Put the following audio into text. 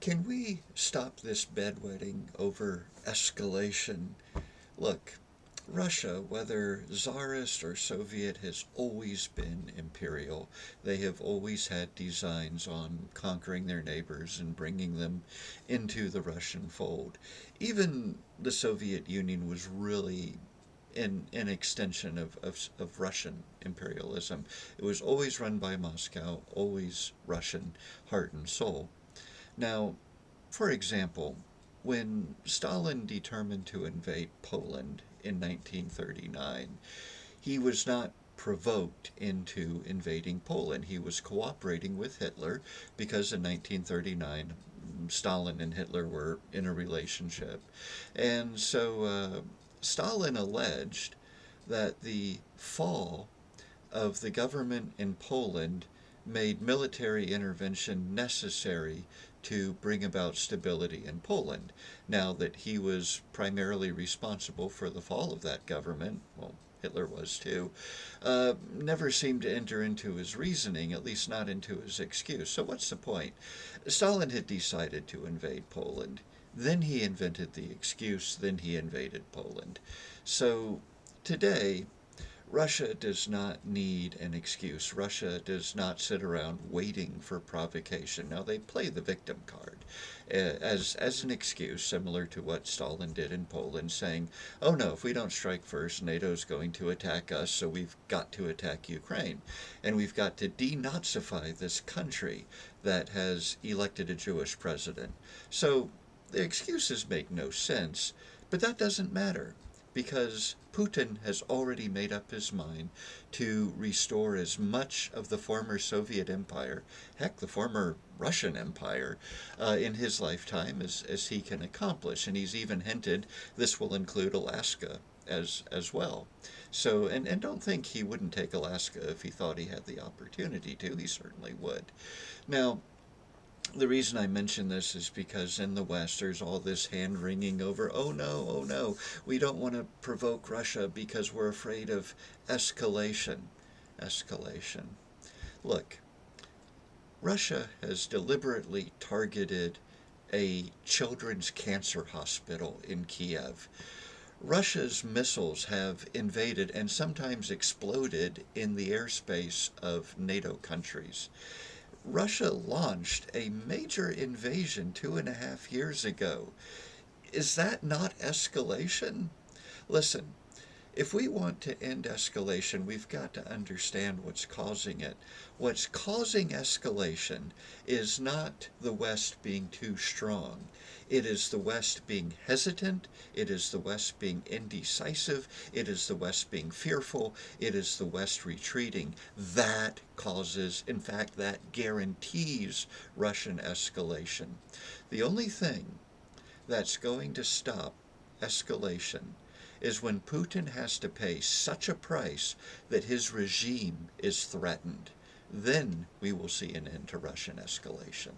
Can we stop this bedwetting over escalation? Look, Russia, whether Tsarist or Soviet, has always been imperial. They have always had designs on conquering their neighbors and bringing them into the Russian fold. Even the Soviet Union was really an extension of Russian imperialism. It was always run by Moscow, always Russian heart and soul. Now, for example, when Stalin determined to invade Poland in 1939, he was not provoked into invading Poland. He was cooperating with Hitler because in 1939 Stalin and Hitler were in a relationship. And so Stalin alleged that the fall of the government in Poland made military intervention necessary to bring about stability in Poland. Now that he was primarily responsible for the fall of that government, well, Hitler was too, never seemed to enter into his reasoning, at least not into his excuse. So what's the point? Stalin had decided to invade Poland. Then he invented the excuse, then he invaded Poland. So today, Russia does not need an excuse. Russia does not sit around waiting for provocation. Now, they play the victim card as an excuse, similar to what Stalin did in Poland, saying, oh no, if we don't strike first, NATO's going to attack us, so we've got to attack Ukraine. And we've got to denazify this country that has elected a Jewish president. So the excuses make no sense, but that doesn't matter because Putin has already made up his mind to restore as much of the former Soviet Empire, heck, the former Russian Empire, in his lifetime as he can accomplish. And he's even hinted this will include Alaska as well. So, and don't think he wouldn't take Alaska if he thought he had the opportunity to. He certainly would. Now, the reason I mention this is because in the West there's all this hand wringing over, oh no, we don't want to provoke Russia because we're afraid of escalation. Escalation. Look, Russia has deliberately targeted a children's cancer hospital in Kiev. Russia's missiles have invaded and sometimes exploded in the airspace of NATO countries. Russia launched a major invasion 2.5 years ago. Is that not escalation? Listen, if we want to end escalation, we've got to understand what's causing it. What's causing escalation is not the West being too strong. It is the West being hesitant. It is the West being indecisive. It is the West being fearful. It is the West retreating. That causes, in fact, that guarantees Russian escalation. The only thing that's going to stop escalation is when Putin has to pay such a price that his regime is threatened. Then we will see an end to Russian escalation.